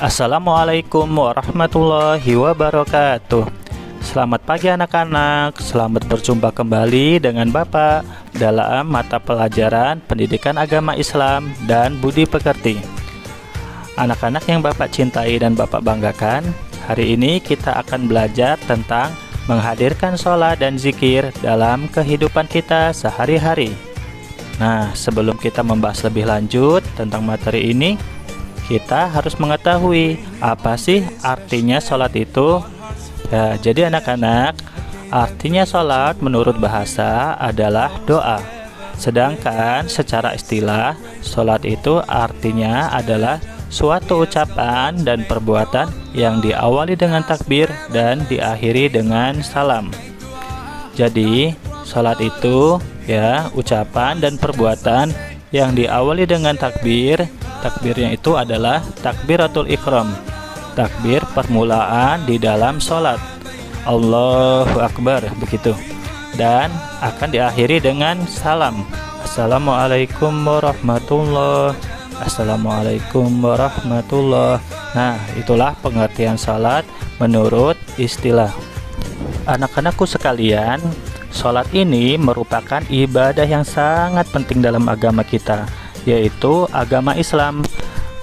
Assalamualaikum warahmatullahi wabarakatuh. Selamat pagi anak-anak, selamat berjumpa kembali dengan Bapak dalam mata pelajaran Pendidikan Agama Islam dan Budi Pekerti. Anak-anak yang Bapak cintai dan Bapak banggakan, hari ini kita akan belajar tentang menghadirkan sholat dan zikir dalam kehidupan kita sehari-hari. Nah, sebelum kita membahas lebih lanjut tentang materi ini, kita harus mengetahui apa sih artinya sholat itu. Ya, jadi anak-anak, artinya sholat menurut bahasa adalah doa. Sedangkan secara istilah, sholat itu artinya adalah suatu ucapan dan perbuatan yang diawali dengan takbir dan diakhiri dengan salam. Jadi, sholat itu ya ucapan dan perbuatan yang diawali dengan takbir. Takbirnya itu adalah takbiratul ihram, takbir permulaan di dalam sholat, Allahu Akbar, begitu. Dan akan diakhiri dengan salam, Assalamualaikum warahmatullah, Assalamualaikum warahmatullah. Nah, itulah pengertian salat menurut istilah. Anak-anakku sekalian, sholat ini merupakan ibadah yang sangat penting dalam agama kita, yaitu agama Islam,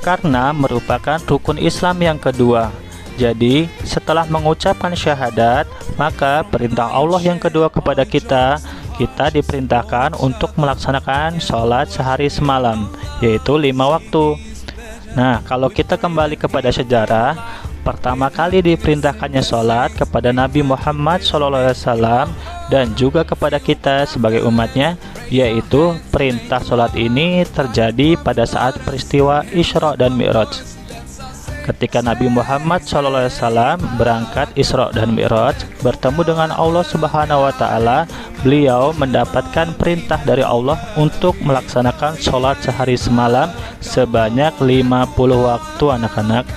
karena merupakan rukun Islam yang kedua. Jadi setelah mengucapkan syahadat, maka perintah Allah yang kedua kepada kita diperintahkan untuk melaksanakan sholat sehari semalam, yaitu 5 waktu. Nah, kalau kita kembali kepada sejarah, pertama kali diperintahkannya sholat kepada Nabi Muhammad SAW dan juga kepada kita sebagai umatnya, yaitu perintah sholat ini terjadi pada saat peristiwa Isra dan Mi'raj. Ketika Nabi Muhammad SAW berangkat Isra dan Mi'raj bertemu dengan Allah Subhanahu wa Ta'ala, beliau mendapatkan perintah dari Allah untuk melaksanakan sholat sehari semalam sebanyak 50 waktu. Anak-anak,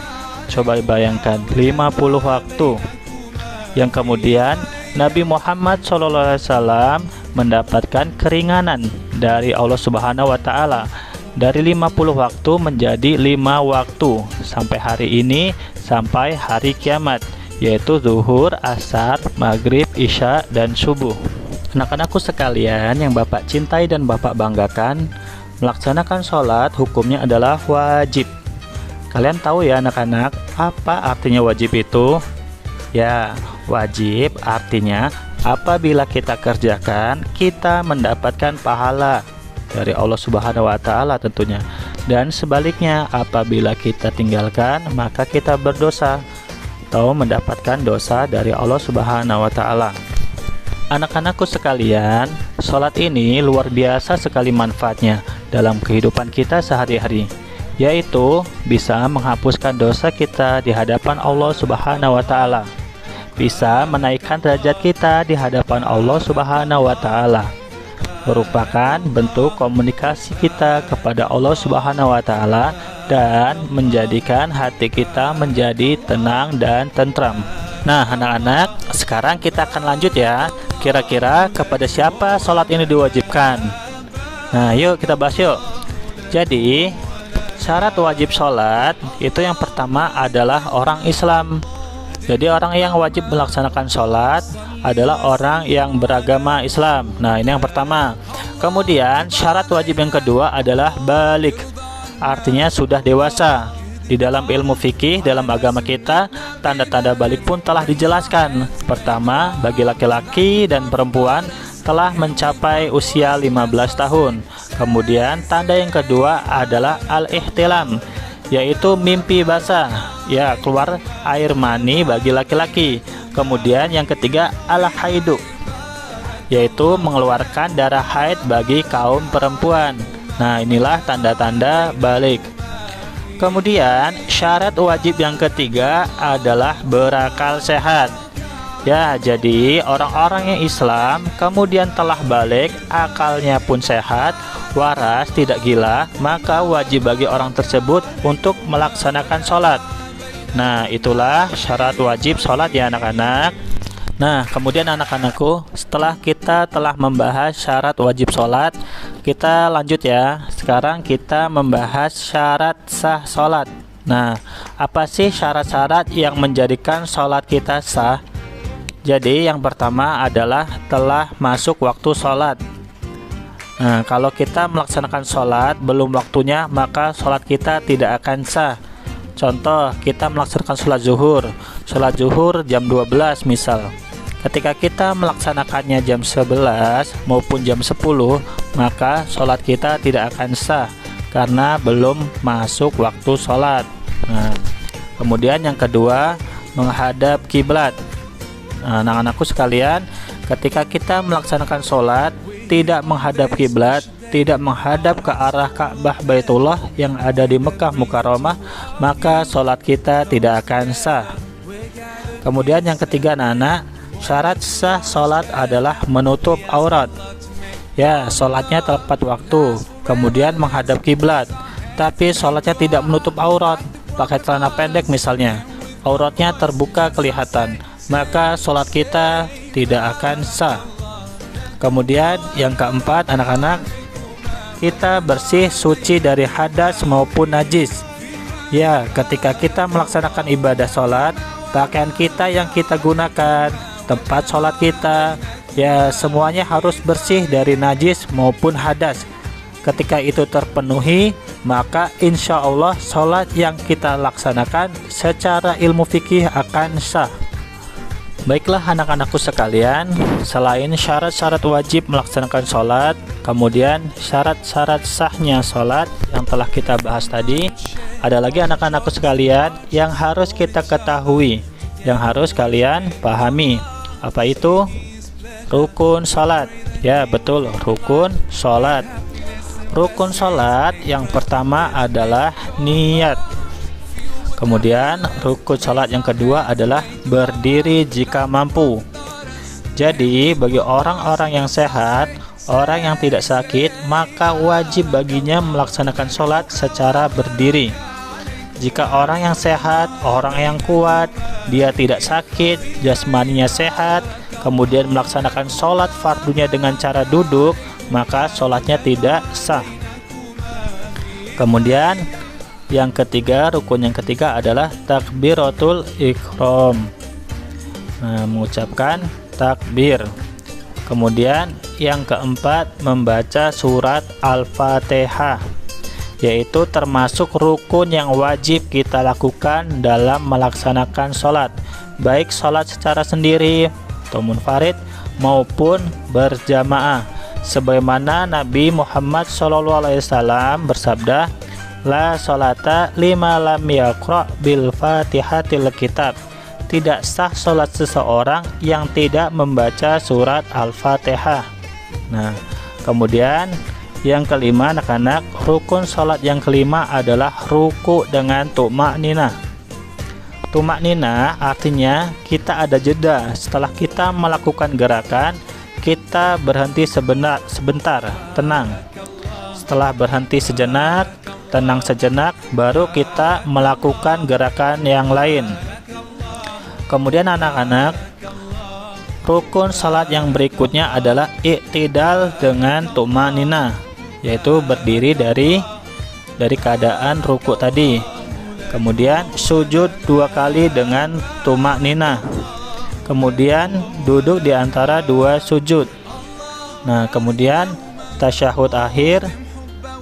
coba bayangkan 50 waktu, yang kemudian Nabi Muhammad SAW mendapatkan keringanan dari Allah Subhanahu wa Ta'ala dari 50 waktu menjadi 5 waktu sampai hari ini, sampai hari kiamat, yaitu zuhur, asar, maghrib, isya, dan subuh. Anak-anakku sekalian yang Bapak cintai dan Bapak banggakan, melaksanakan sholat hukumnya adalah wajib. Kalian tahu ya anak-anak, apa artinya wajib itu? Ya, wajib artinya apabila kita kerjakan, kita mendapatkan pahala dari Allah Subhanahu wa Ta'ala tentunya. Dan sebaliknya, apabila kita tinggalkan, maka kita berdosa atau mendapatkan dosa dari Allah Subhanahu wa Ta'ala. Anak-anakku sekalian, sholat ini luar biasa sekali manfaatnya dalam kehidupan kita sehari-hari, yaitu bisa menghapuskan dosa kita di hadapan Allah Subhanahu wa Ta'ala, bisa menaikkan derajat kita di hadapan Allah Subhanahu wa Ta'ala, merupakan bentuk komunikasi kita kepada Allah Subhanahu wa Ta'ala dan menjadikan hati kita menjadi tenang dan tentram. Nah anak-anak, sekarang kita akan lanjut ya. Kira-kira kepada siapa sholat ini diwajibkan? Nah yuk kita bahas yuk. Jadi syarat wajib sholat itu yang pertama adalah orang Islam. Jadi orang yang wajib melaksanakan sholat adalah orang yang beragama Islam. Nah ini yang pertama. Kemudian syarat wajib yang kedua adalah balik, artinya sudah dewasa. Di dalam ilmu fikih dalam agama kita, tanda-tanda balik pun telah dijelaskan. Pertama, bagi laki-laki dan perempuan telah mencapai usia 15 tahun. Kemudian tanda yang kedua adalah al-ihtilam, yaitu mimpi basah, ya keluar air mani bagi laki-laki. Kemudian yang ketiga al-haidu, yaitu mengeluarkan darah haid bagi kaum perempuan. Nah inilah tanda-tanda balik. Kemudian syarat wajib yang ketiga adalah berakal sehat. Ya, jadi orang-orang yang Islam kemudian telah balik, akalnya pun sehat, waras, tidak gila, maka wajib bagi orang tersebut untuk melaksanakan sholat. Nah itulah syarat wajib sholat ya anak-anak. Nah, kemudian anak-anakku, setelah kita telah membahas syarat wajib sholat, kita lanjut ya. Sekarang kita membahas syarat sah sholat. Nah, apa sih syarat-syarat yang menjadikan sholat kita sah? Jadi yang pertama adalah telah masuk waktu sholat. Nah, kalau kita melaksanakan sholat belum waktunya, maka sholat kita tidak akan sah. Contoh, kita melaksanakan sholat zuhur jam 12 misal. Ketika kita melaksanakannya jam 11 maupun jam 10, maka sholat kita tidak akan sah karena belum masuk waktu sholat. Nah, kemudian yang kedua, menghadap kiblat. Nah, anak-anakku sekalian, ketika kita melaksanakan sholat tidak menghadap kiblat, tidak menghadap ke arah Ka'bah Baitullah yang ada di Mekah Mukarramah, maka sholat kita tidak akan sah. Kemudian yang ketiga, anak-anak, syarat sah sholat adalah menutup aurat. Ya, sholatnya tepat waktu, kemudian menghadap kiblat, tapi sholatnya tidak menutup aurat, pakai celana pendek misalnya, auratnya terbuka kelihatan, maka sholat kita tidak akan sah. Kemudian yang keempat, anak-anak, kita bersih suci dari hadas maupun najis. Ya, ketika kita melaksanakan ibadah sholat, pakaian kita yang kita gunakan, tempat sholat kita, ya semuanya harus bersih dari najis maupun hadas. Ketika itu terpenuhi, maka insya Allah sholat yang kita laksanakan secara ilmu fikih akan sah. Baiklah anak-anakku sekalian, selain syarat-syarat wajib melaksanakan sholat, kemudian syarat-syarat sahnya sholat yang telah kita bahas tadi, ada lagi anak-anakku sekalian yang harus kita ketahui, yang harus kalian pahami. Apa itu? Rukun sholat. Ya betul, rukun sholat. Rukun sholat yang pertama adalah niat. Kemudian rukun sholat yang kedua adalah berdiri jika mampu. Jadi bagi orang-orang yang sehat, orang yang tidak sakit, maka wajib baginya melaksanakan sholat secara berdiri. Jika orang yang sehat, orang yang kuat, dia tidak sakit, jasmaninya sehat, kemudian melaksanakan sholat fardunya dengan cara duduk, maka sholatnya tidak sah. Kemudian yang ketiga, rukun yang ketiga adalah takbiratul ihram. Nah, mengucapkan takbir. Kemudian yang keempat, membaca surat Al-Fatihah, yaitu termasuk rukun yang wajib kita lakukan dalam melaksanakan sholat, baik sholat secara sendiri atau munfarid maupun berjamaah. Sebagaimana Nabi Muhammad SAW bersabda, la sholata lima lam yaqra bil fatihatil kitab. Tidak sah sholat seseorang yang tidak membaca surat Al-Fatihah. Nah, kemudian yang kelima anak-anak, rukun sholat yang kelima adalah ruku dengan tumakninah. Tumakninah artinya kita ada jeda setelah kita melakukan gerakan, kita berhenti sebentar, tenang. Setelah berhenti sejenak, tenang sejenak, baru kita melakukan gerakan yang lain. Kemudian anak-anak, rukun salat yang berikutnya adalah i'tidal dengan tumanina, yaitu berdiri dari keadaan ruku tadi. Kemudian sujud 2 kali dengan tumanina. Kemudian duduk di antara 2 sujud. Nah, kemudian tasyahud akhir,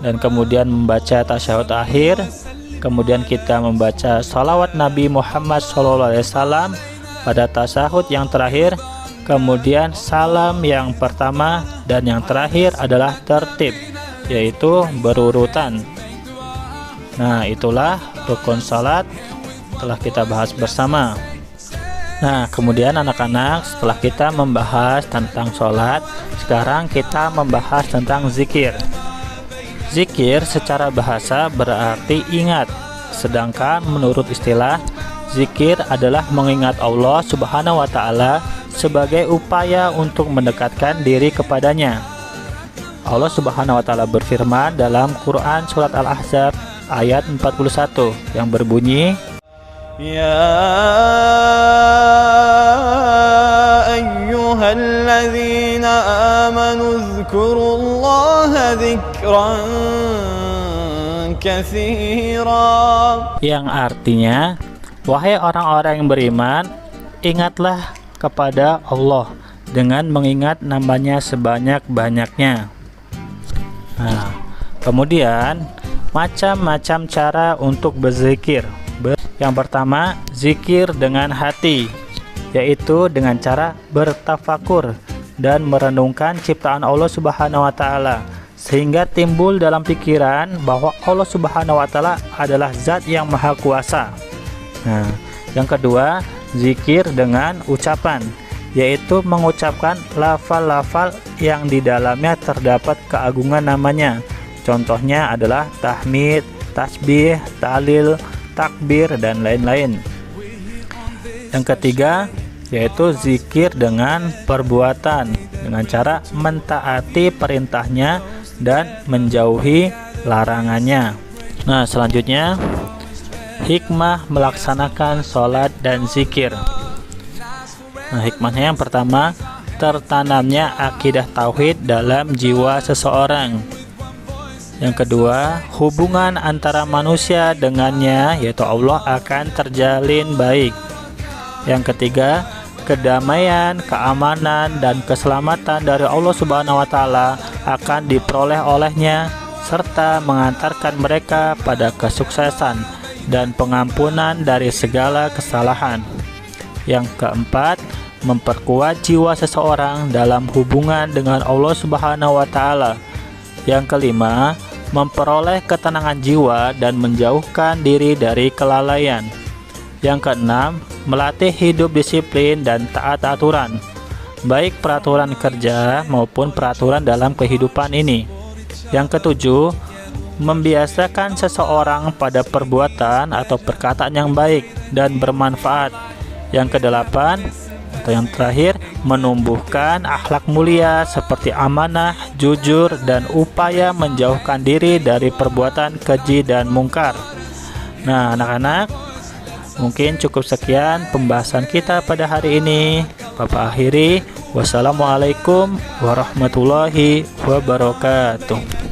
dan kemudian membaca tasyahud akhir. Kemudian kita membaca salawat Nabi Muhammad SAW pada tasyahud yang terakhir. Kemudian salam yang pertama dan yang terakhir adalah tertib, yaitu berurutan. Nah, itulah rukun salat telah kita bahas bersama. Nah, kemudian anak-anak, setelah kita membahas tentang sholat, sekarang kita membahas tentang zikir. Zikir secara bahasa berarti ingat, sedangkan menurut istilah, zikir adalah mengingat Allah Subhanahu wa Ta'ala sebagai upaya untuk mendekatkan diri kepadanya. Allah Subhanahu wa Ta'ala berfirman dalam Quran Surat Al-Ahzab ayat 41 yang berbunyi, Ya ayyuhalladzina amanu dzkurullaha dzikran كثيرا. Yang artinya, wahai orang-orang yang beriman, ingatlah kepada Allah dengan mengingat namanya sebanyak-banyaknya. Nah, kemudian macam-macam cara untuk berzikir. Yang pertama, zikir dengan hati, yaitu dengan cara bertafakur dan merenungkan ciptaan Allah Subhanahu wa taala, sehingga timbul dalam pikiran bahwa Allah Subhanahu wa taala adalah zat yang maha kuasa. Nah, yang kedua, zikir dengan ucapan, yaitu mengucapkan lafal-lafal yang di dalamnya terdapat keagungan namanya. Contohnya adalah tahmid, tasbih, tahlil, takbir, dan lain-lain. Yang ketiga, yaitu zikir dengan perbuatan, dengan cara mentaati perintahnya dan menjauhi larangannya. Nah, selanjutnya, hikmah melaksanakan sholat dan zikir. Nah, hikmahnya yang pertama, tertanamnya akidah tauhid dalam jiwa seseorang. Yang kedua, hubungan antara manusia dengannya, yaitu Allah, akan terjalin baik. Yang ketiga, kedamaian, keamanan, dan keselamatan dari Allah Subhanahu wa taala akan diperoleh olehnya, serta mengantarkan mereka pada kesuksesan dan pengampunan dari segala kesalahan. Yang keempat, memperkuat jiwa seseorang dalam hubungan dengan Allah Subhanahu wa taala. Yang kelima, memperoleh ketenangan jiwa dan menjauhkan diri dari kelalaian. Yang keenam, melatih hidup disiplin dan taat aturan, baik peraturan kerja maupun peraturan dalam kehidupan ini. Yang ketujuh, membiasakan seseorang pada perbuatan atau perkataan yang baik dan bermanfaat. Yang kedelapan, atau yang terakhir, menumbuhkan akhlak mulia seperti amanah, jujur, dan upaya menjauhkan diri dari perbuatan keji dan mungkar. Nah, anak-anak, mungkin cukup sekian pembahasan kita pada hari ini. Bapak akhiri, wassalamualaikum warahmatullahi wabarakatuh.